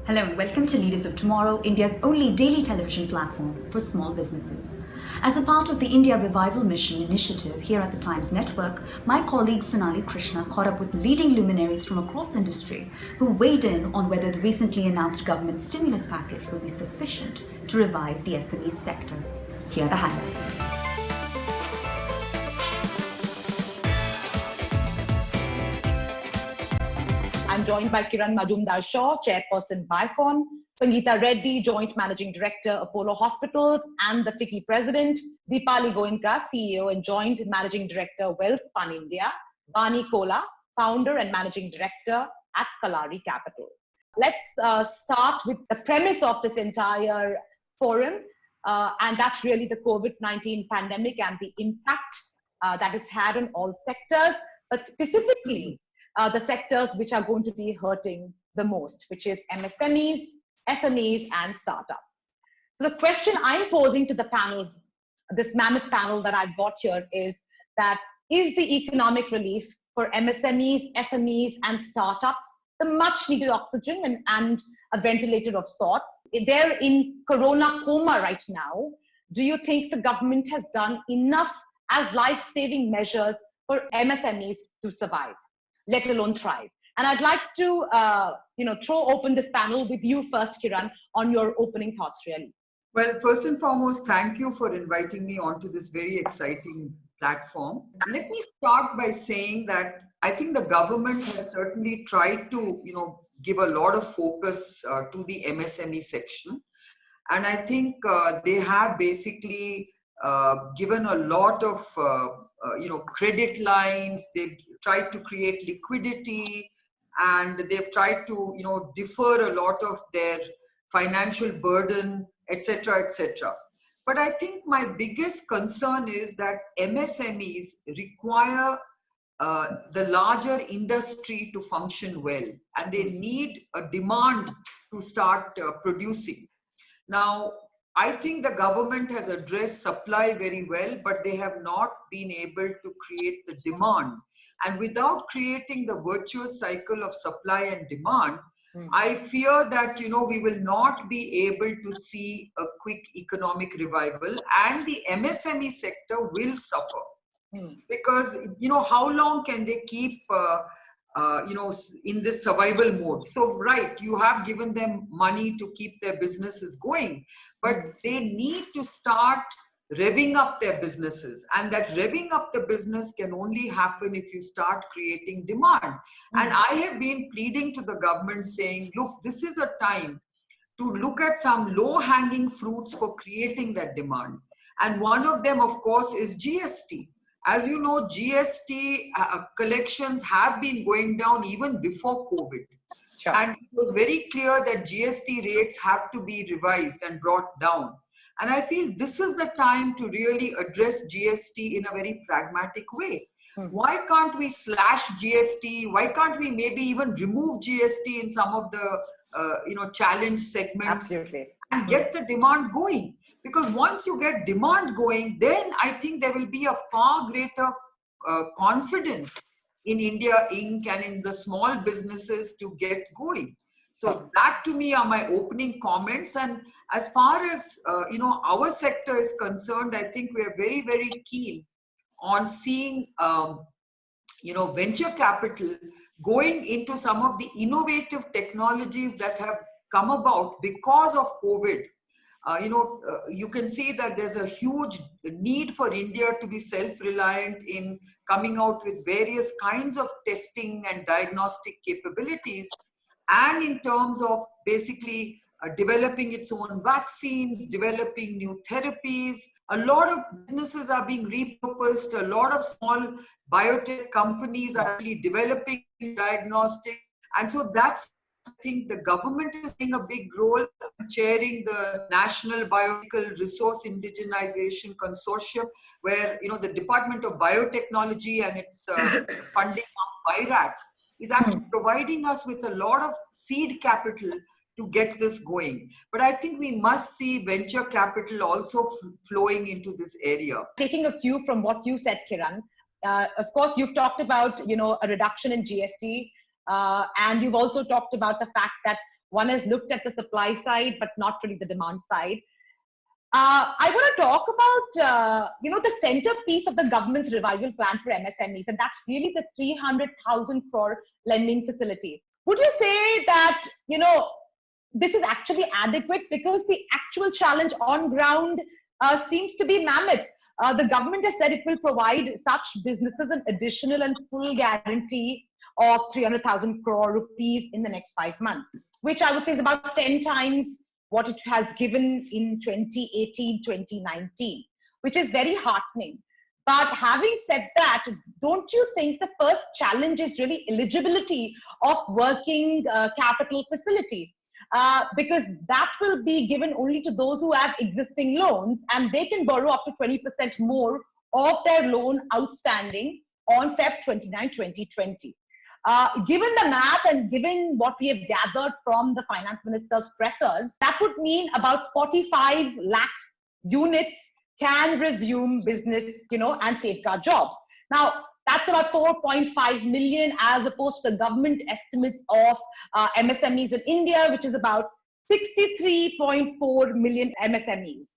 Hello and welcome to Leaders of Tomorrow, India's only daily television platform for small businesses. As a part of the India Revival Mission initiative here at the Times Network, my colleague Sonali Krishna caught up with leading luminaries from across industry who weighed in on whether the recently announced government stimulus package will be sufficient to revive the SME sector. Here are the highlights. I'm joined by Kiran Mazumdar Shaw, Chairperson BICON, Sangita Reddy, Joint Managing Director, Apollo Hospitals, and the FICCI President, Dipali Goenka, CEO and Joint Managing Director, Wealth Fund India, Vani Kola, Founder and Managing Director at Kalari Capital. Let's start with the premise of this entire forum, and that's really the COVID-19 pandemic and the impact that it's had on all sectors, but specifically the sectors which are going to be hurting the most, which is MSMEs, SMEs, and startups. So the question I'm posing to the panel, this mammoth panel that I've got here, is that is the economic relief for MSMEs, SMEs, and startups the much needed oxygen and a ventilator of sorts? They're in corona coma right now. Do you think the government has done enough as life-saving measures for MSMEs to survive, let alone thrive? And I'd like to, throw open this panel with you first, Kiran, on your opening thoughts, really. Well, first and foremost, thank you for inviting me onto this very exciting platform. Let me start by saying that I think the government has certainly tried to, give a lot of focus to the MSME section. And I think they have basically given a lot of, credit lines. They've tried to create liquidity, and they've tried to, defer a lot of their financial burden, etc., etc. But I think my biggest concern is that MSMEs require the larger industry to function well, and they need a demand to start producing. Now, I think the government has addressed supply very well, but they have not been able to create the demand. And without creating the virtuous cycle of supply and demand, I fear that, we will not be able to see a quick economic revival, and the MSME sector will suffer. Because, how long can they keep, in this survival mode? So, right, you have given them money to keep their businesses going, but they need to start revving up their businesses, and that revving up the business can only happen if you start creating demand. And I have been pleading to the government saying, look, this is a time to look at some low-hanging fruits for creating that demand. And one of them, of course, is GST. As you know, GST collections have been going down even before COVID. Sure. And it was very clear that GST rates have to be revised and brought down. And I feel this is the time to really address GST in a very pragmatic way. Why can't we slash GST? Why can't we maybe even remove GST in some of the challenge segments? Absolutely. And get the demand going? Because once you get demand going, then I think there will be a far greater confidence in India Inc. and in the small businesses to get going. So that to me are my opening comments. And as far as, our sector is concerned, I think we are very, very keen on seeing, venture capital going into some of the innovative technologies that have come about because of COVID. You can see that there's a huge need for India to be self-reliant in coming out with various kinds of testing and diagnostic capabilities, and in terms of basically developing its own vaccines, developing new therapies. A lot of businesses are being repurposed. A lot of small biotech companies are actually developing diagnostic. And so that's, I think the government is playing a big role, chairing the National Biological Resource Indigenization Consortium, where, the Department of Biotechnology and its funding of BIRAC is actually providing us with a lot of seed capital to get this going. But I think we must see venture capital also flowing into this area. Taking a cue from what you said, Kiran, of course, you've talked about, a reduction in GST, and you've also talked about the fact that One has looked at the supply side, but not really the demand side. I want to talk about, the centerpiece of the government's revival plan for MSMEs, and that's really the 300,000 crore lending facility. Would you say that, this is actually adequate? Because the actual challenge on ground seems to be mammoth. The government has said it will provide such businesses an additional and full guarantee of 300,000 crore rupees in the next 5 months, which I would say is about 10 times what it has given in 2018, 2019, which is very heartening. But having said that, don't you think the first challenge is really eligibility of working capital facility? Because that will be given only to those who have existing loans, and they can borrow up to 20% more of their loan outstanding on Feb 29, 2020. Given the math and given what we have gathered from the finance minister's pressers, that would mean about 45 lakh units can resume business, and safeguard jobs. Now, that's about 4.5 million as opposed to the government estimates of MSMEs in India, which is about 63.4 million MSMEs.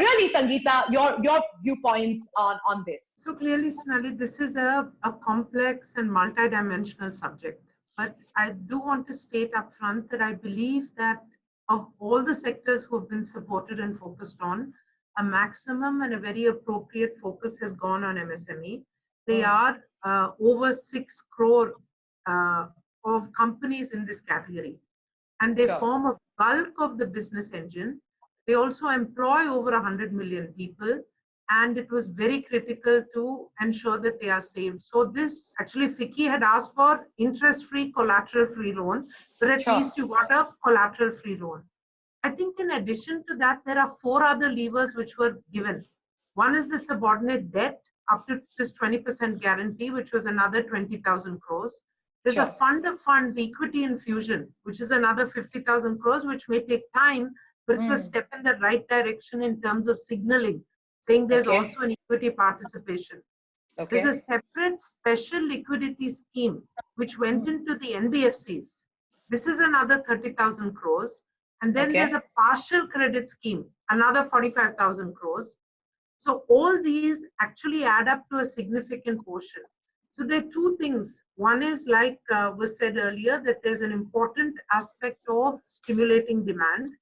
Really, Sangita, your viewpoints on this. So clearly, Sonali, this is a complex and multidimensional subject. But I do want to state up front that I believe that of all the sectors who have been supported and focused on, a maximum and a very appropriate focus has gone on MSME. They are over 6 crore of companies in this category, and they form a bulk of the business engine. They also employ over 100 million people, and it was very critical to ensure that they are saved. So this, actually, FICCI had asked for interest-free, collateral-free loan, but at least you got a collateral-free loan. I think in addition to that, there are 4 other levers which were given. One is the subordinate debt up to this 20% guarantee, which was another 20,000 crores. There's a fund of funds equity infusion, which is another 50,000 crores, which may take time, but it's a step in the right direction in terms of signaling, saying there's also an equity participation. There's a separate special liquidity scheme, which went into the NBFCs. This is another 30,000 crores. And then there's a partial credit scheme, another 45,000 crores. So all these actually add up to a significant portion. So there are 2 things. One is, like was said earlier, that there's an important aspect of stimulating demand.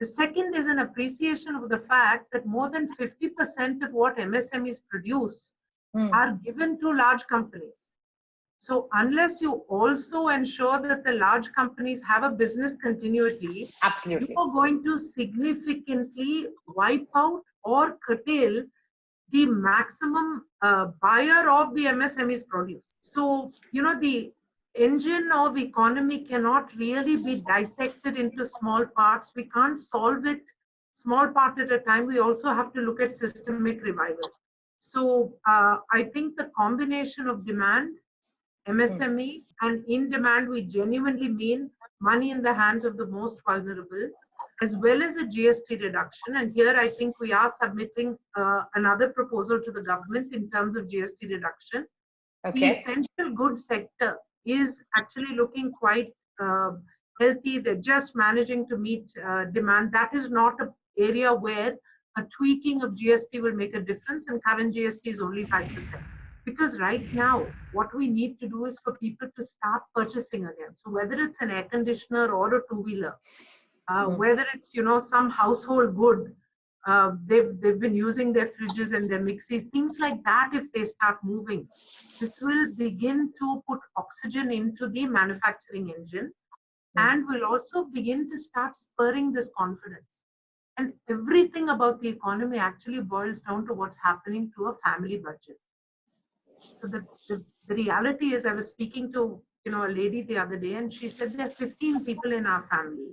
The second is an appreciation of the fact that more than 50% of what MSMEs produce are given to large companies. So unless you also ensure that the large companies have a business continuity, absolutely, you are going to significantly wipe out or curtail the maximum buyer of the MSMEs produce. So, the engine of economy cannot really be dissected into small parts. We can't solve it small part at a time. We also have to look at systemic revival. So I think the combination of demand, MSME, and in demand, we genuinely mean money in the hands of the most vulnerable, as well as a GST reduction. And here I think we are submitting another proposal to the government in terms of GST reduction. The essential goods sector is actually looking quite healthy. They're just managing to meet demand. That is not an area where a tweaking of GST will make a difference, and current GST is only 5%. Because right now, what we need to do is for people to start purchasing again. So whether it's an air conditioner or a two-wheeler, whether it's, some household good, they've been using their fridges and their mixies, things like that, if they start moving, this will begin to put oxygen into the manufacturing engine and will also begin to start spurring this confidence. And everything about the economy actually boils down to what's happening to a family budget. So the reality is, I was speaking to a lady the other day, and she said there are 15 people in our family,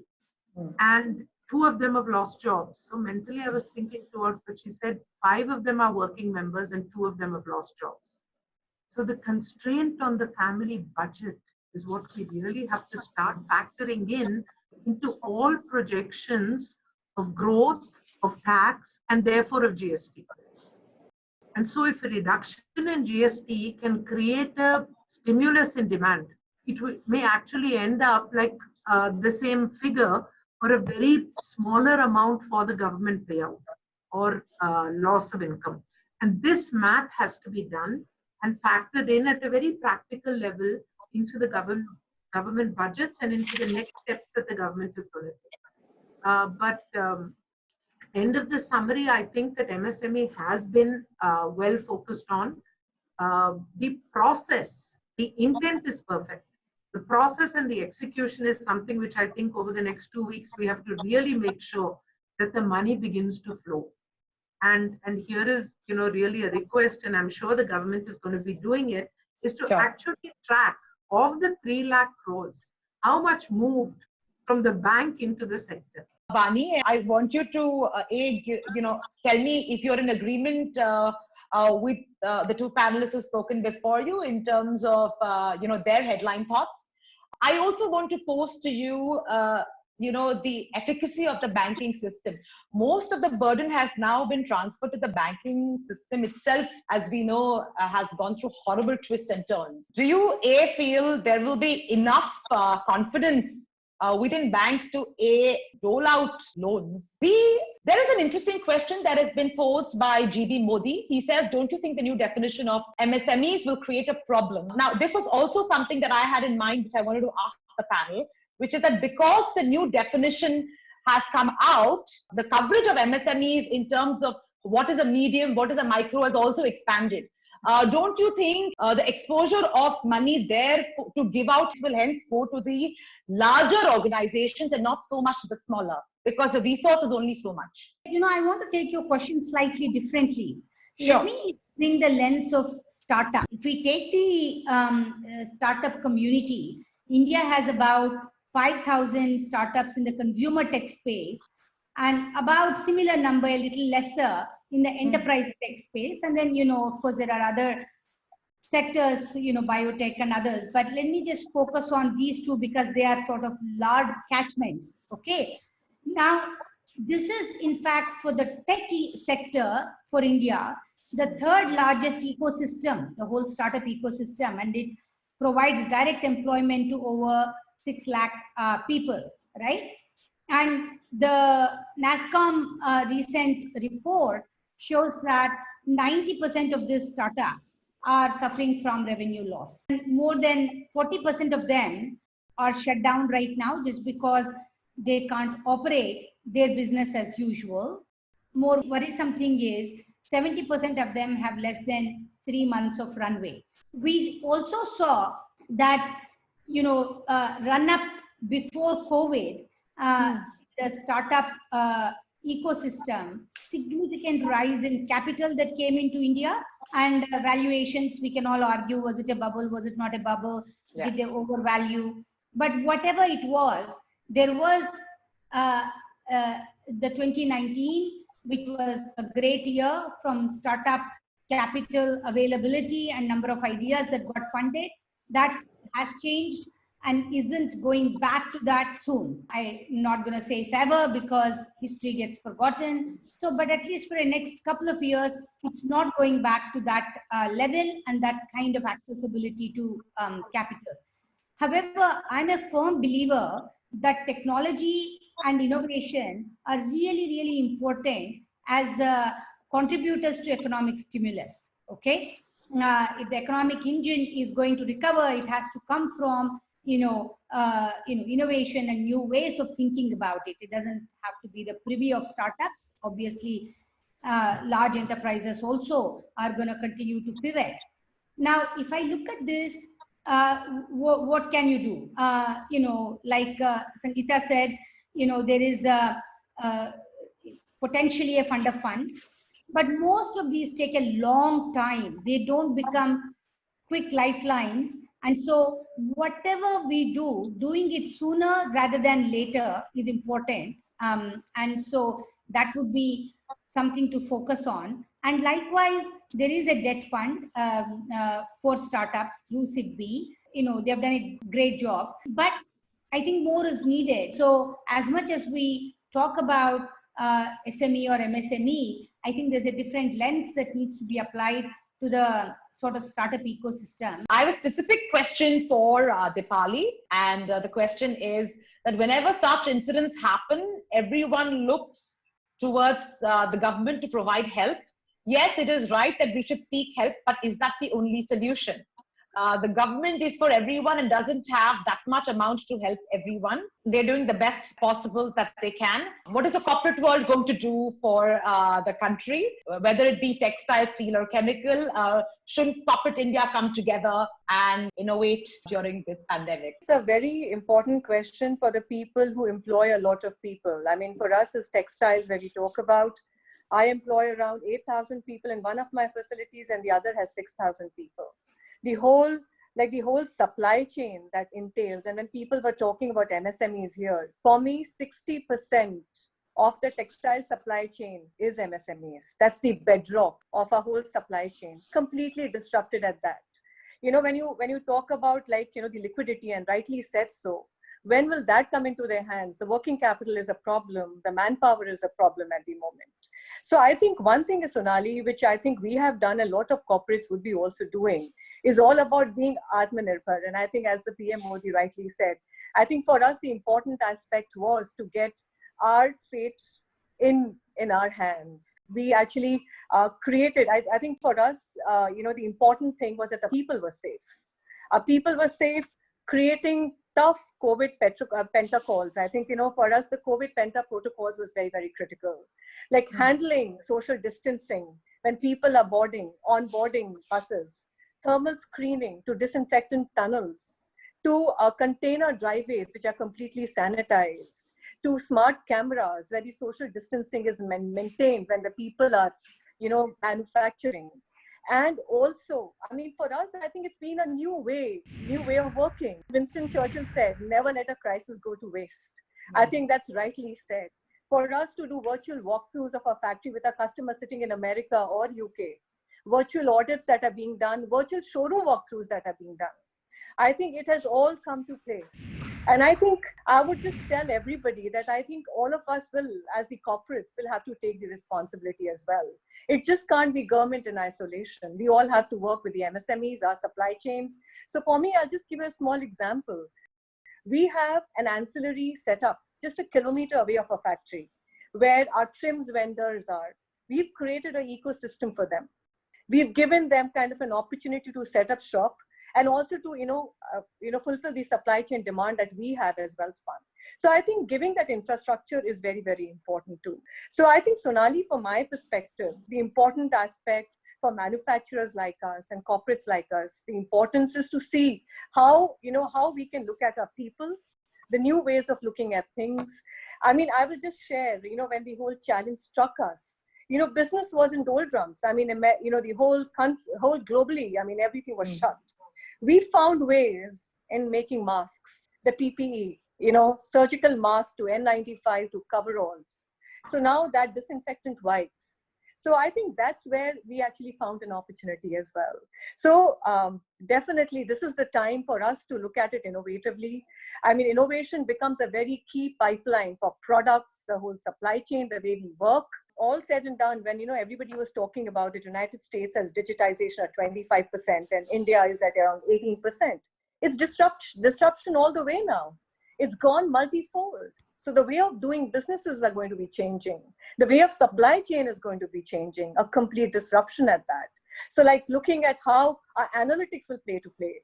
and 2 of them have lost jobs. So mentally, I was thinking to her, but she said 5 of them are working members, and 2 of them have lost jobs. So the constraint on the family budget is what we really have to start factoring into all projections of growth, of tax, and therefore of GST. And so if a reduction in GST can create a stimulus in demand, it may actually end up like the same figure or a very smaller amount for the government payout or loss of income. And this math has to be done and factored in at a very practical level into the government budgets and into the next steps that the government is going to take. But end of the summary, I think that MSME has been well focused on. The process, the intent is perfect. The process and the execution is something which I think over the next 2 weeks, we have to really make sure that the money begins to flow. And here is, really a request, and I'm sure the government is going to be doing it, is to actually track of the 3 lakh crores, how much moved from the bank into the sector. Vani, I want you to tell me if you're in agreement with the 2 panelists who've spoken before you in terms of their headline thoughts. I also want to pose to you the efficacy of the banking system. Most of the burden has now been transferred to the banking system itself, as we know, has gone through horrible twists and turns. Do you feel there will be enough confidence within banks to roll out loans? There is an interesting question that has been posed by GB Modi. He says, don't you think the new definition of MSMEs will create a problem? Now, this was also something that I had in mind, which I wanted to ask the panel, which is that because the new definition has come out, the coverage of MSMEs in terms of what is a medium, what is a micro has also expanded. Don't you think the exposure of money there to give out will hence go to the larger organizations and not so much to the smaller, because the resource is only so much? I want to take your question slightly differently. Sure. Let me bring the lens of startup. If we take the startup community, India has about 5,000 startups in the consumer tech space and about similar number, a little lesser, in the enterprise tech space. And then, of course, there are other sectors, biotech and others. But let me just focus on these 2 because they are sort of large catchments. Okay. Now, this is, in fact, for the tech sector for India, the 3rd largest ecosystem, the whole startup ecosystem, and it provides direct employment to over 6 lakh people, right? And the NASSCOM recent report shows that 90% of these startups are suffering from revenue loss. And more than 40% of them are shut down right now just because they can't operate their business as usual. More worrisome thing is 70% of them have less than 3 months of runway. We also saw that, run up before COVID, the startup ecosystem, significant rise in capital that came into India and valuations. We can all argue, was it a bubble? Was it not a bubble? Yeah. Did they overvalue? But whatever it was, there was the 2019, which was a great year from startup capital availability and number of ideas that got funded. That has changed and isn't going back to that soon. I'm not going to say if ever because history gets forgotten. So, but at least for the next couple of years, it's not going back to that level and that kind of accessibility to capital. However, I'm a firm believer that technology and innovation are really, really important as contributors to economic stimulus. Okay, if the economic engine is going to recover, it has to come from innovation and new ways of thinking about it. It doesn't have to be the privy of startups. Obviously, large enterprises also are going to continue to pivot. Now, if I look at this, what can you do? Like Sangita said, there is potentially a fund of fund, but most of these take a long time. They don't become quick lifelines. And so whatever we do, doing it sooner rather than later is important. And so that would be something to focus on. And likewise, there is a debt fund for startups through SIDBI. They have done a great job, but I think more is needed. So as much as we talk about SME or MSME, I think there's a different lens that needs to be applied to the sort of startup ecosystem. I have a specific question for Dipali, and the question is that whenever such incidents happen, everyone looks towards the government to provide help. Yes, it is right that we should seek help, but is that the only solution? The government is for everyone and doesn't have that much amount to help everyone. They're doing the best possible that they can. What is the corporate world going to do for the country? Whether it be textile, steel, or chemical, shouldn't corporate India come together and innovate during this pandemic? It's a very important question for the people who employ a lot of people. I mean, for us as textiles, where we talk about, I employ around 8,000 people in one of my facilities and the other has 6,000 people. The whole supply chain that entails, and when people were talking about MSMEs here, for me, 60% of the textile supply chain is MSMEs. That's the bedrock of our whole supply chain, completely disrupted at that. You know, when you talk about the liquidity, and rightly said so, when will that come into their hands? The working capital is a problem. The manpower is a problem at the moment. So I think one thing is, Sonali, which I think we have done, a lot of corporates would be also doing, is all about being Atmanirbhar. And I think, as the PM Modi rightly said, I think for us, the important aspect was to get our fate in our hands. We actually created, I think for us, the important thing was that the people were safe. People were safe, creating tough COVID protocols. I think, for us, the COVID penta protocols was very, very critical. Like handling social distancing when people are onboarding buses, thermal screening to disinfectant tunnels, to container driveways, which are completely sanitized, to smart cameras where the social distancing is maintained when the people are, manufacturing. And also, I mean, for us, I think it's been a new way of working. Winston Churchill said, never let a crisis go to waste. I think that's rightly said. For us to do virtual walkthroughs of our factory with our customers sitting in America or UK, virtual audits that are being done, virtual showroom walkthroughs that are being done, I think it has all come to place. And I think I would just tell everybody that I think all of us will, as the corporates, will have to take the responsibility as well. It just can't be government in isolation. We all have to work with the MSMEs, our supply chains. So for me, I'll just give you a small example. We have an ancillary setup just a kilometer away of a factory where our trims vendors are. We've created an ecosystem for them. We've given them kind of an opportunity to set up shop and also to, fulfill the supply chain demand that we have as well, Span. So I think giving that infrastructure is very, very important too. So I think, Sonali, from my perspective, the important aspect for manufacturers like us and corporates like us, the importance is to see how we can look at our people, the new ways of looking at things. I mean, I will just share, when the whole challenge struck us, business was in doldrums. I mean, the whole country, whole globally, I mean, everything was shut. We found ways in making masks, the PPE, surgical masks to N95 to coveralls. So now that disinfectant wipes. So I think that's where we actually found an opportunity as well. So definitely this is the time for us to look at it innovatively. I mean, innovation becomes a very key pipeline for products, the whole supply chain, the way we work. All said and done, when everybody was talking about it, United States has digitization at 25% and India is at around 18%. It's disruption all the way now. It's gone multifold. So the way of doing businesses are going to be changing. The way of supply chain is going to be changing, a complete disruption at that. So like looking at how our analytics will play.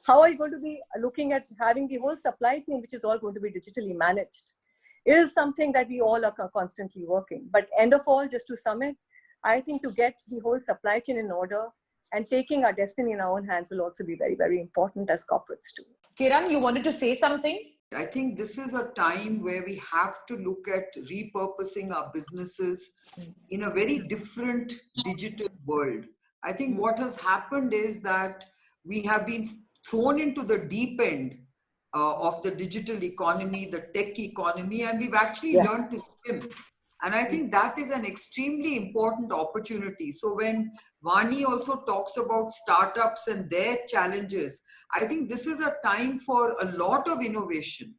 How are you going to be looking at having the whole supply chain, which is all going to be digitally managed? It is something that we all are constantly working. But end of all, just to sum it, I think to get the whole supply chain in order and taking our destiny in our own hands will also be very, very important as corporates too. Kiran, you wanted to say something? I think this is a time where we have to look at repurposing our businesses in a very different digital world. I think what has happened is that we have been thrown into the deep end of the digital economy, the tech economy, and we've actually learned to swim. And I think that is an extremely important opportunity. So when Vani also talks about startups and their challenges, I think this is a time for a lot of innovation.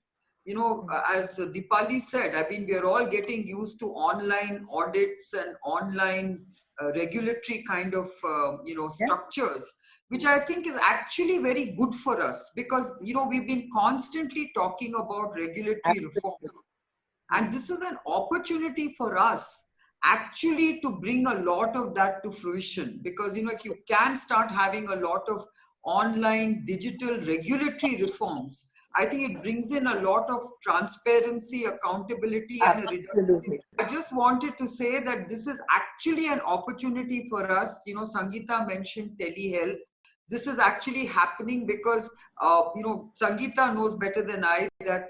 As Dipali said, I mean, we're all getting used to online audits and online regulatory kind of, structures, which I think is actually very good for us, because, you know, we've been constantly talking about regulatory reform. And this is an opportunity for us actually to bring a lot of that to fruition, because, you know, if you can start having a lot of online digital regulatory reforms, I think it brings in a lot of transparency, accountability, and Absolutely. I just wanted to say that this is actually an opportunity for us. You know, Sangita mentioned telehealth. This is actually happening because, you know, Sangita knows better than I that,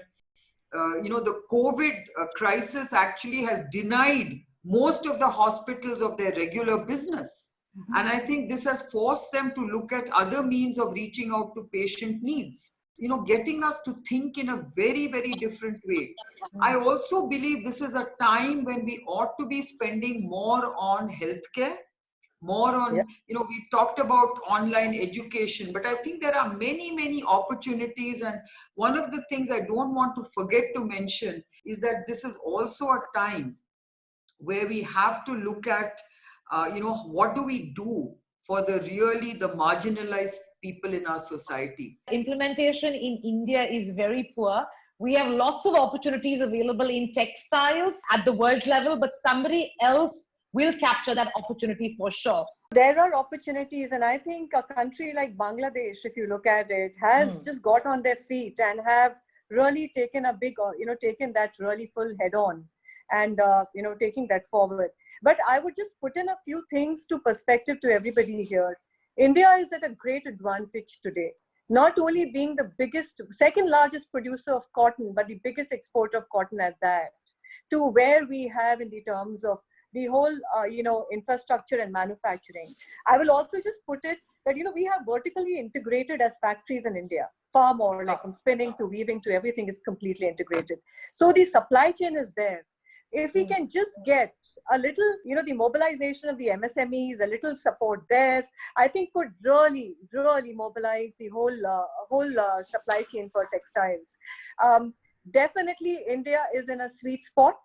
you know, the COVID crisis actually has denied most of the hospitals of their regular business. And I think this has forced them to look at other means of reaching out to patient needs, you know, getting us to think in a very, very different way. I also believe this is a time when we ought to be spending more on healthcare, more on, you know, we've talked about online education, but I think there are many opportunities. And one of the things I don't want to forget to mention is that this is also a time where we have to look at, you know, what do we do for the marginalized people in our society. Implementation in India is very poor. We have lots of opportunities available in textiles at the world level, but somebody else will capture that opportunity for sure. There are opportunities, and I think a country like Bangladesh, if you look at it, has just got on their feet and have really taken a big, you know, taken that really full head on and, you know, taking that forward. But I would just put in a few things to perspective to everybody here. India is at a great advantage today, not only being the second largest producer of cotton, but the biggest exporter of cotton at that, to where we have in the terms of the whole, you know, infrastructure and manufacturing. I will also just put it that, you know, we have vertically integrated as factories in India, far more, like from spinning to weaving to everything is completely integrated. So the supply chain is there. If we can just get a little, you know, the mobilization of the MSMEs, a little support there, I think could really mobilize the whole supply chain for textiles. Definitely India is in a sweet spot.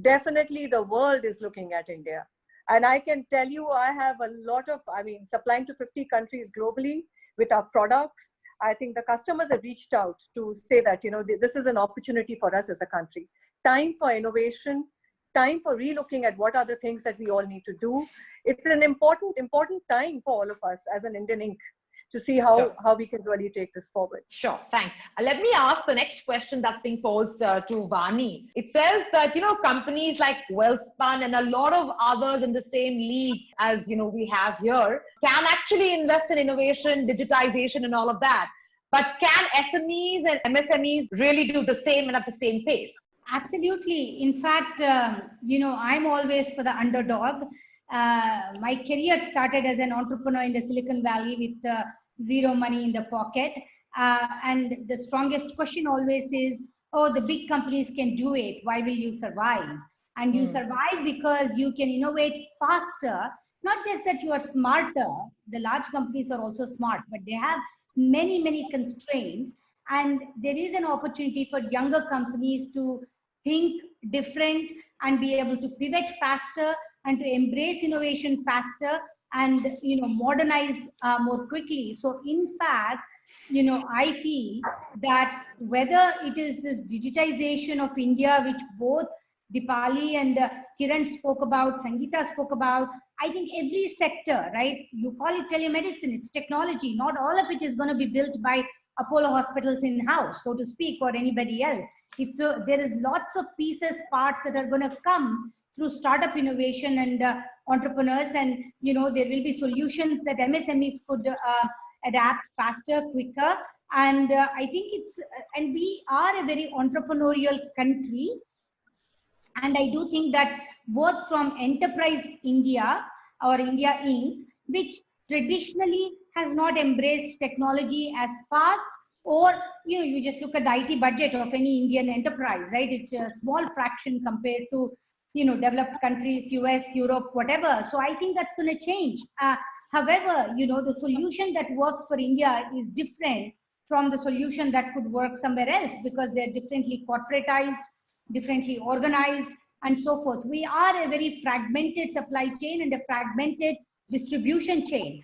Definitely the world is looking at India. And I can tell you, I have a lot of, I mean, supplying to 50 countries globally with our products. I think the customers have reached out to say that, you know, this is an opportunity for us as a country. Time for innovation, time for relooking at what are the things that we all need to do. It's an important time for all of us as an Indian Inc. to see how we can really take this forward. Sure, thanks. Let me ask the next question that's being posed to Vani. It says that, you know, companies like Wellspun and a lot of others in the same league as, you know, we have here can actually invest in innovation, digitization and all of that. But can SMEs and MSMEs really do the same and at the same pace? Absolutely. In fact, you know, I'm always for the underdog. My career started as an entrepreneur in the Silicon Valley with zero money in the pocket. And the strongest question always is, oh, the big companies can do it. Why will you survive? And you survive because you can innovate faster. Not just that you are smarter. The large companies are also smart, but they have many constraints. And there is an opportunity for younger companies to think different and be able to pivot faster and to embrace innovation faster and, you know, modernize more quickly. So in fact, you know, I feel that whether it is this digitization of India, which both Dipali and Kiran spoke about, Sangita spoke about, I think every sector, right? You call it telemedicine, it's technology. Not all of it is going to be built by Apollo hospitals in-house, so to speak, or anybody else. There is lots of pieces, parts that are going to come through startup innovation and entrepreneurs, and, you know, there will be solutions that MSMEs could adapt faster, quicker. And I think and we are a very entrepreneurial country. And I do think that both from Enterprise India or India Inc., which traditionally has not embraced technology as fast, or, you know, you just look at the IT budget of any Indian enterprise, right? It's a small fraction compared to, you know, developed countries, US, Europe, whatever. So I think that's going to change. However, you know, the solution that works for India is different from the solution that could work somewhere else, because they're differently corporatized, differently organized, and so forth. We are a very fragmented supply chain and a fragmented distribution chain.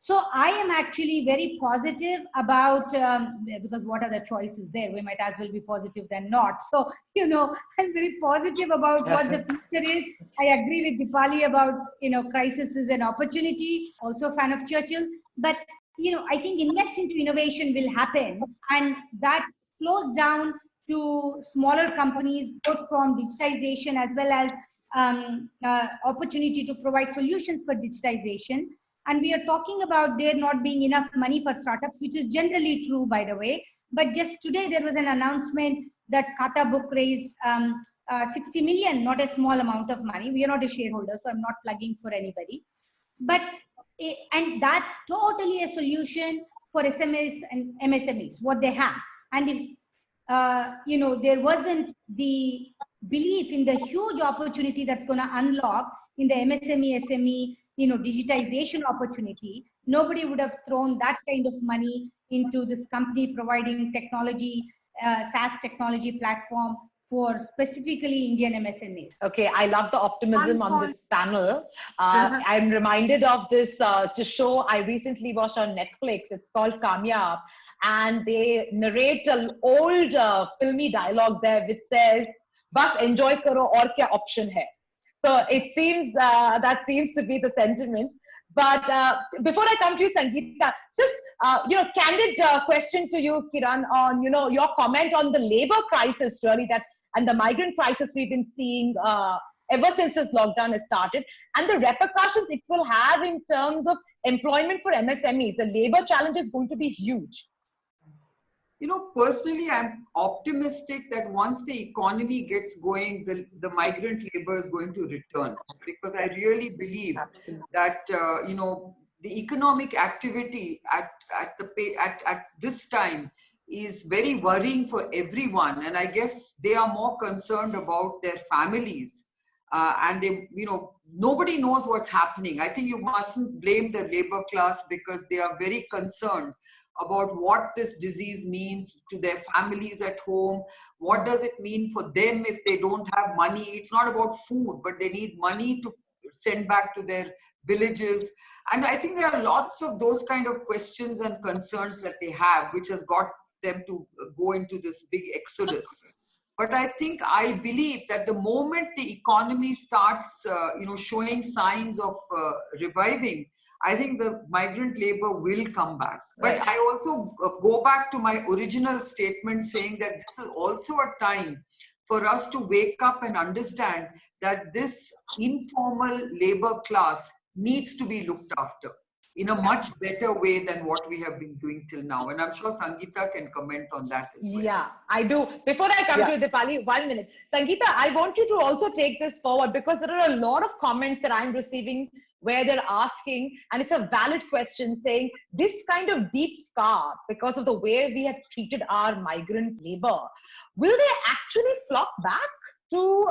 So I am actually very positive about, because what are the choices there? We might as well be positive than not. So, I'm very positive about what the future is. I agree with Dipali about, crisis is an opportunity. Also a fan of Churchill. But, I think invest into innovation will happen, and that flows down to smaller companies, both from digitization as well as opportunity to provide solutions for digitization. And we are talking about there not being enough money for startups, which is generally true, by the way. But just today, there was an announcement that Kata Book raised 60 million, not a small amount of money. We are not a shareholder, so I'm not plugging for anybody. But, and that's totally a solution for SMEs and MSMEs, what they have. And if, there wasn't the belief in the huge opportunity that's going to unlock in the MSME, SME, digitization opportunity, nobody would have thrown that kind of money into this company providing technology, SaaS technology platform for specifically Indian MSMEs. Okay, I love the optimism on this panel. I'm reminded of this show I recently watched on Netflix. It's called Kamyab, and they narrate an old filmy dialogue there which says, "Bas enjoy karo, aur kya option hai." So it seems that seems to be the sentiment. But before I come to you, Sangita, just candid question to you, Kiran, on your comment on the labor crisis, really, that and the migrant crisis we've been seeing ever since this lockdown has started, and the repercussions it will have in terms of employment for MSMEs. The labor challenge is going to be huge. Personally, I'm optimistic that once the economy gets going, the migrant labor is going to return, because I really believe that, the economic activity at this time is very worrying for everyone. And I guess they are more concerned about their families. And they, nobody knows what's happening. I think you mustn't blame the labor class, because they are very concerned about what this disease means to their families at home. What does it mean for them if they don't have money? It's not about food, but they need money to send back to their villages. And I think there are lots of those kind of questions and concerns that they have, which has got them to go into this big exodus. But I believe that the moment the economy starts, showing signs of reviving, I think the migrant labor will come back. But I also go back to my original statement saying that this is also a time for us to wake up and understand that this informal labor class needs to be looked after in a much better way than what we have been doing till now. And I'm sure Sangita can comment on that as well. Yeah, I do. Before I come to Dipali, 1 minute. Sangita, I want you to also take this forward, because there are a lot of comments that I'm receiving where they're asking, and it's a valid question, saying this kind of deep scar because of the way we have treated our migrant labor, will they actually flock back to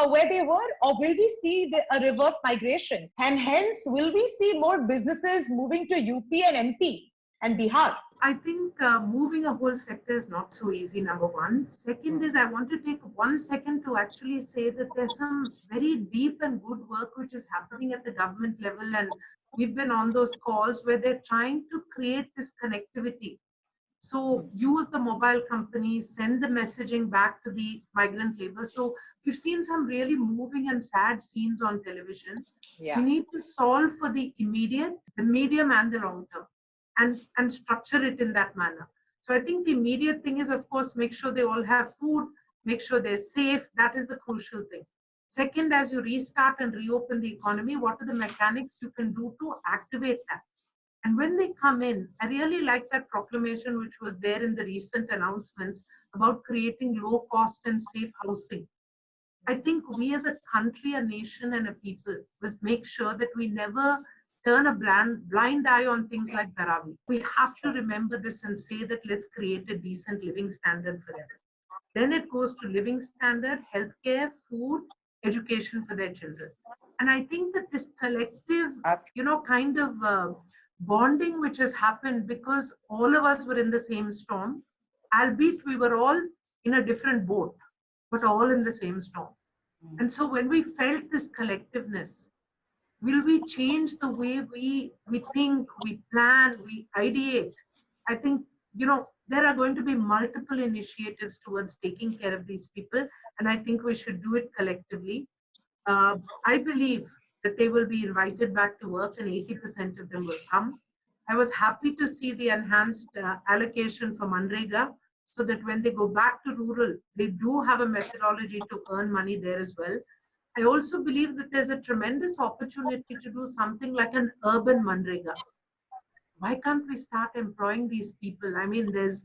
where they were, or will we see a reverse migration? And hence, will we see more businesses moving to UP and MP and Bihar? I think moving a whole sector is not so easy, number one. Second is, I want to take 1 second to actually say that there's some very deep and good work which is happening at the government level. And we've been on those calls where they're trying to create this connectivity. So use the mobile companies, send the messaging back to the migrant labor. So we've seen some really moving and sad scenes on television. We need to solve for the immediate, the medium and the long term, and structure it in that manner. So I think the immediate thing is, of course, make sure they all have food, make sure they're safe. That is the crucial thing. Second, as you restart and reopen the economy, what are the mechanics you can do to activate that? And when they come in, I really like that proclamation which was there in the recent announcements about creating low cost and safe housing. I think we as a country, a nation and a people must make sure that we never turn a blind eye on things like Dharavi. We have to remember this and say that let's create a decent living standard for them. Then it goes to living standard, healthcare, food, education for their children. And I think that this collective, kind of bonding which has happened because all of us were in the same storm, albeit we were all in a different boat, but all in the same storm. And so when we felt this collectiveness, Will we change the way we think, we plan, we ideate? I think, there are going to be multiple initiatives towards taking care of these people, and I think we should do it collectively. I believe that they will be invited back to work and 80% of them will come. I was happy to see the enhanced allocation for Manrega so that when they go back to rural, they do have a methodology to earn money there as well. I also believe that there's a tremendous opportunity to do something like an urban Manrega. Why can't we start employing these people? I mean, there's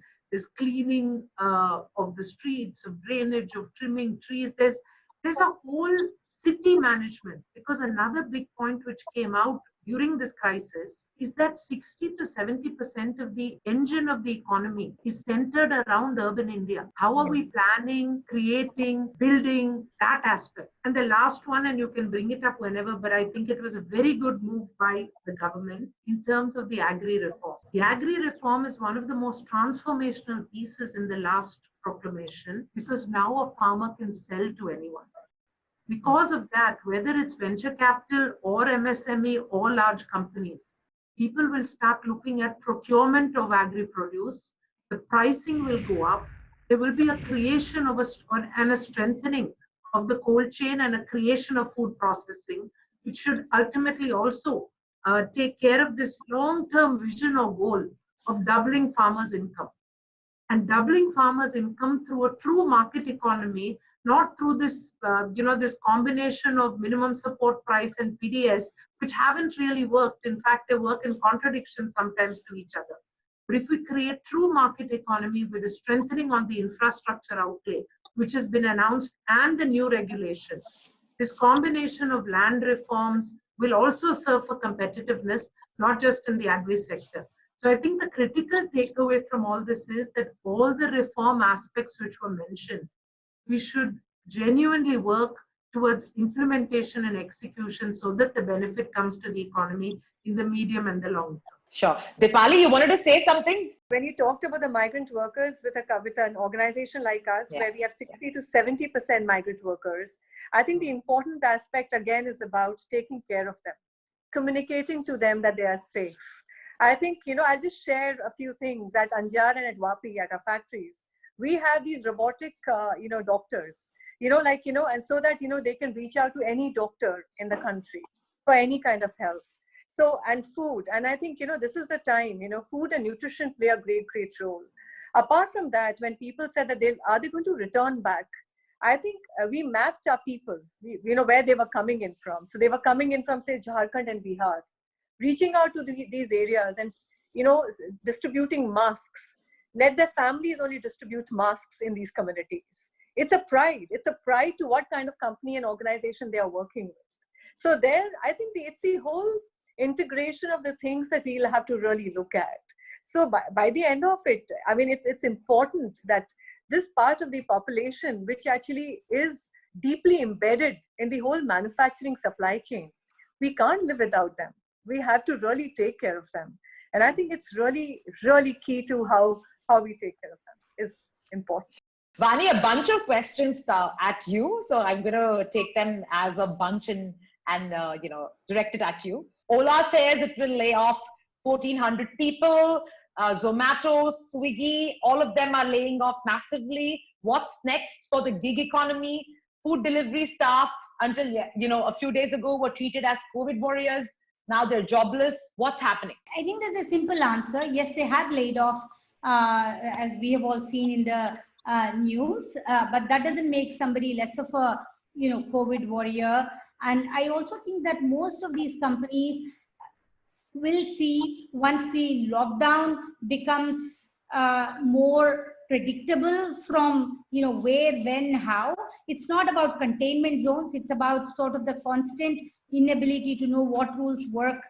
cleaning of the streets, of drainage, of trimming trees. There's a whole city management, because another big point which came out during this crisis is that 60 to 70% of the engine of the economy is centered around urban India. How are we planning, creating, building that aspect? And the last one, and you can bring it up whenever, but I think it was a very good move by the government in terms of the agri reform. The agri reform is one of the most transformational pieces in the last proclamation, because now a farmer can sell to anyone. Because of that, whether it's venture capital or MSME or large companies, people will start looking at procurement of agri-produce. The pricing will go up. There will be a creation of a strengthening of the cold chain and a creation of food processing, which should ultimately also take care of this long-term vision or goal of doubling farmers' income. And doubling farmers' income through a true market economy, not through this, this combination of minimum support price and PDS, which haven't really worked. In fact, they work in contradiction sometimes to each other. But if we create true market economy with a strengthening on the infrastructure outlay, which has been announced, and the new regulations, this combination of land reforms will also serve for competitiveness, not just in the agri sector. So I think the critical takeaway from all this is that all the reform aspects which were mentioned, we should genuinely work towards implementation and execution so that the benefit comes to the economy in the medium and the long term. Sure. Dipali, you wanted to say something? When you talked about the migrant workers with an organization like us, where we have 60 to 70% migrant workers, I think the important aspect again is about taking care of them, communicating to them that they are safe. I think, I'll just share a few things at Anjar and at Vapi, at our factories. We have these robotic, doctors, and so that, they can reach out to any doctor in the country for any kind of help. So, and food. And I think, this is the time, food and nutrition play a great, great role. Apart from that, when people said that are they going to return back? I think we mapped our people, where they were coming in from. So they were coming in from, say, Jharkhand and Bihar, reaching out to these areas and, distributing masks. Let their families only distribute masks in these communities. It's a pride. It's a pride to what kind of company and organization they are working with. So there, I think it's the whole integration of the things that we'll have to really look at. So by the end of it, I mean, it's important that this part of the population, which actually is deeply embedded in the whole manufacturing supply chain, we can't live without them. We have to really take care of them. And I think it's really, really key to how we take care of them is important. Vani, a bunch of questions at you. So I'm going to take them as a bunch and direct it at you. Ola says it will lay off 1,400 people. Zomato, Swiggy, all of them are laying off massively. What's next for the gig economy? Food delivery staff, until a few days ago, were treated as COVID warriors. Now they're jobless. What's happening? I think there's a simple answer. Yes, they have laid off, as we have all seen in the news, but that doesn't make somebody less of a COVID warrior. And I also think that most of these companies will see, once the lockdown becomes more predictable from where, when, how. It's not about containment zones. It's about sort of the constant inability to know what rules work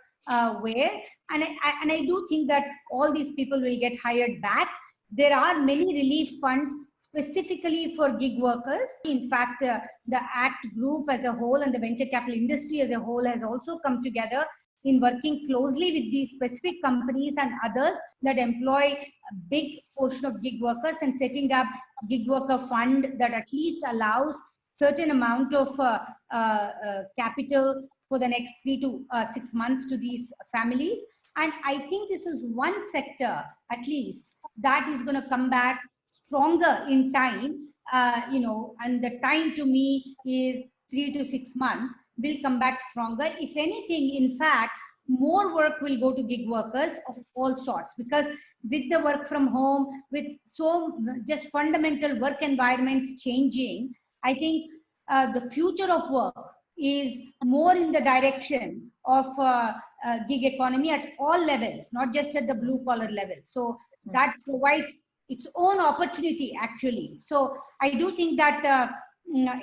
where. And I do think that all these people will get hired back. There are many relief funds specifically for gig workers. In fact, the ACT group as a whole and the venture capital industry as a whole has also come together in working closely with these specific companies and others that employ a big portion of gig workers, and setting up gig worker fund that at least allows certain amount of capital for the next 3 to 6 months to these families. And I think this is one sector, at least, that is going to come back stronger in time, and the time to me is 3 to 6 months, will come back stronger. If anything, in fact, more work will go to gig workers of all sorts, because with the work from home, with so just fundamental work environments changing, I think the future of work is more in the direction of gig economy at all levels, not just at the blue collar level. So that provides its own opportunity, actually. So I do think that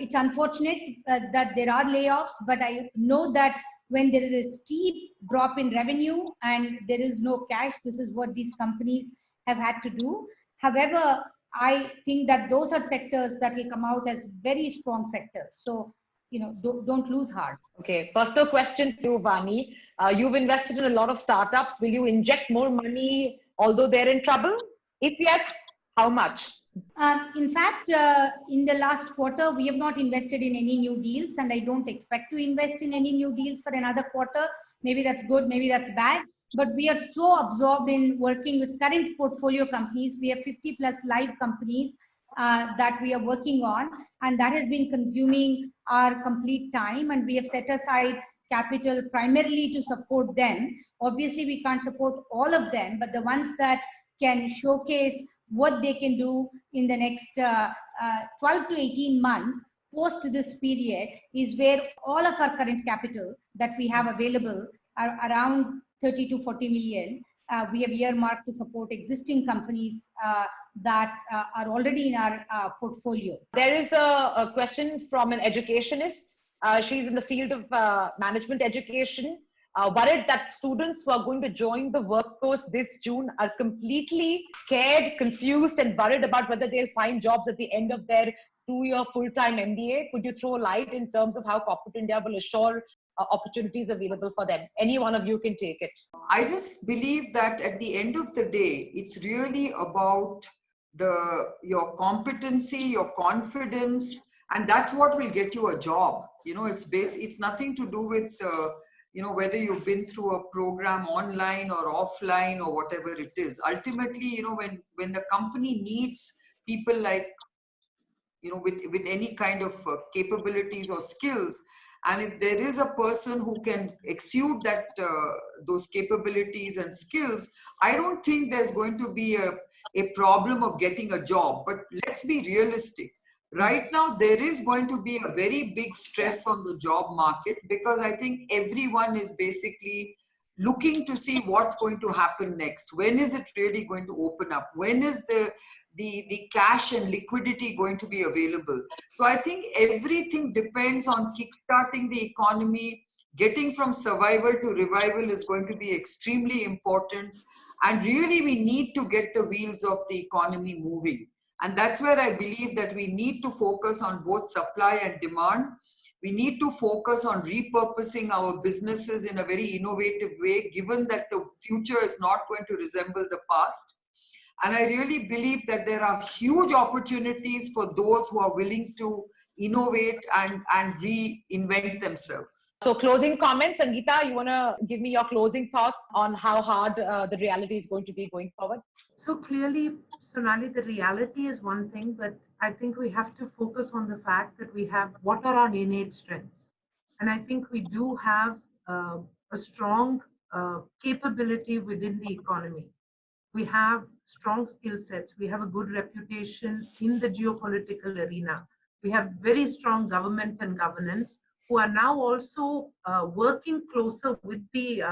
it's unfortunate that there are layoffs, but I know that when there is a steep drop in revenue and there is no cash, this is what these companies have had to do. However, I think that those are sectors that will come out as very strong sectors. So, don't lose heart. Okay, personal question to Vani. You've invested in a lot of startups. Will you inject more money although they're in trouble? If yes, how much? In fact, in the last quarter, we have not invested in any new deals, and I don't expect to invest in any new deals for another quarter. Maybe that's good, maybe that's bad. But we are so absorbed in working with current portfolio companies. We have 50 plus live companies that we are working on, and that has been consuming our complete time. And we have set aside capital primarily to support them. Obviously, we can't support all of them, but the ones that can showcase what they can do in the next 12 to 18 months post this period is where all of our current capital that we have available are around 30 to 40 million. We have earmarked to support existing companies that are already in our portfolio. There is a question from an educationist. She's in the field of management education. Worried that students who are going to join the workforce this June are completely scared, confused, and worried about whether they'll find jobs at the end of their 2-year full-time MBA. Could you throw light in terms of how corporate India will assure opportunities available for them? Any one of you can take it. I just believe that at the end of the day, it's really about your competency, your confidence, and that's what will get you a job. It's nothing to do with whether you've been through a program online or offline or whatever it is. Ultimately, when the company needs people like, with any kind of capabilities or skills, and if there is a person who can exude that those capabilities and skills, I don't think there's going to be a problem of getting a job. But let's be realistic. Right now, there is going to be a very big stress on the job market, because I think everyone is basically looking to see what's going to happen next. When is it really going to open up? When is the cash and liquidity going to be available? So I think everything depends on kickstarting the economy. Getting from survival to revival is going to be extremely important. And really, we need to get the wheels of the economy moving. And that's where I believe that we need to focus on both supply and demand. We need to focus on repurposing our businesses in a very innovative way, given that the future is not going to resemble the past. And I really believe that there are huge opportunities for those who are willing to innovate and reinvent themselves. So closing comments, Sangita, you want to give me your closing thoughts on how hard the reality is going to be going forward? So clearly, Sonali, the reality is one thing, but I think we have to focus on the fact that we have what are our innate strengths. And I think we do have a strong capability within the economy. We have strong skill sets. We have a good reputation in the geopolitical arena. We have very strong government and governance who are now also working closer with the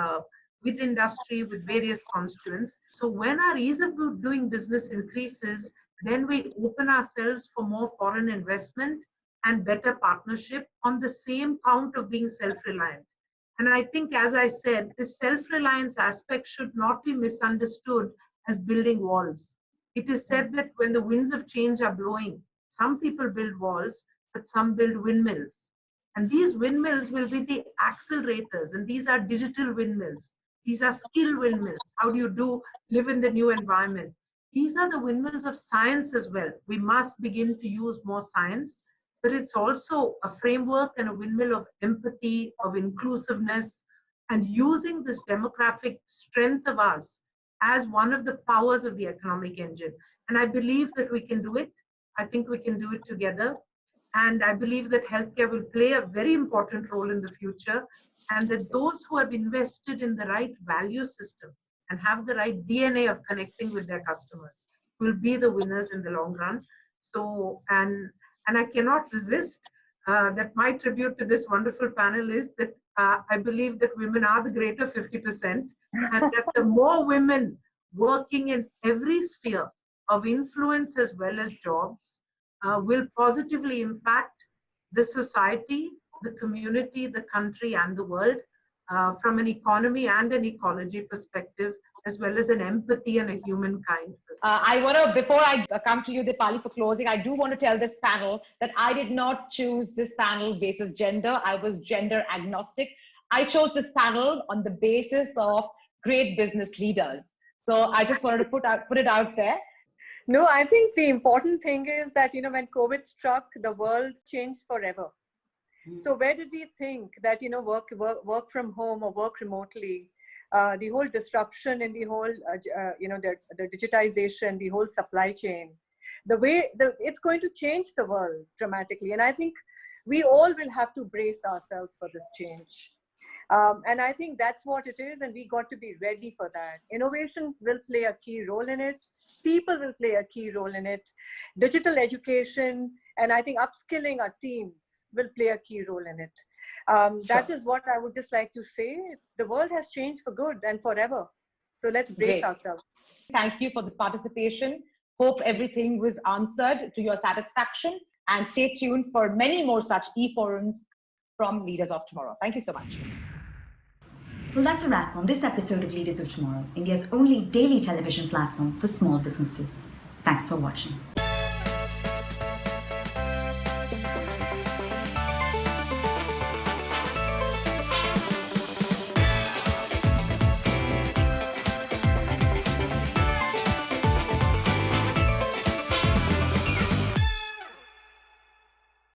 with industry, with various constituents. So when our ease of doing business increases, then we open ourselves for more foreign investment and better partnership on the same count of being self-reliant. And I think, as I said, this self-reliance aspect should not be misunderstood as building walls. It is said that when the winds of change are blowing, some people build walls, but some build windmills. And these windmills will be the accelerators, and these are digital windmills. These are skill windmills. How do you live in the new environment? These are the windmills of science as well. We must begin to use more science. but it's also a framework and a windmill of empathy, of inclusiveness, and using this demographic strength of us as one of the powers of the economic engine. And I believe that we can do it. I think we can do it together. And I believe that healthcare will play a very important role in the future, and that those who have invested in the right value systems and have the right DNA of connecting with their customers will be the winners in the long run. So, and I cannot resist that my tribute to this wonderful panel is that I believe that women are the greater 50%, and that the more women working in every sphere of influence as well as jobs will positively impact the society, the community, the country, and the world from an economy and an ecology perspective, as well as an empathy and a humankind perspective. I want to, before I come to you, Dipali, for closing, I do want to tell this panel that I did not choose this panel basis gender. I was gender agnostic. I chose this panel on the basis of great business leaders. So I just wanted to put it out there. No, I think the important thing is that, when COVID struck, the world changed forever. So where did we think that, work from home or work remotely, the whole disruption in the whole, the digitization, the whole supply chain, it's going to change the world dramatically. And I think we all will have to brace ourselves for this change. And I think that's what it is, and we got to be ready for that. Innovation will play a key role in it. People will play a key role in it. Digital education, and I think upskilling our teams will play a key role in it. That is what I would just like to say. The world has changed for good and forever. So let's brace ourselves. Thank you for this participation. Hope everything was answered to your satisfaction, and stay tuned for many more such e-forums from Leaders of Tomorrow. Thank you so much. Well, that's a wrap on this episode of Leaders of Tomorrow, India's only daily television platform for small businesses. Thanks for watching.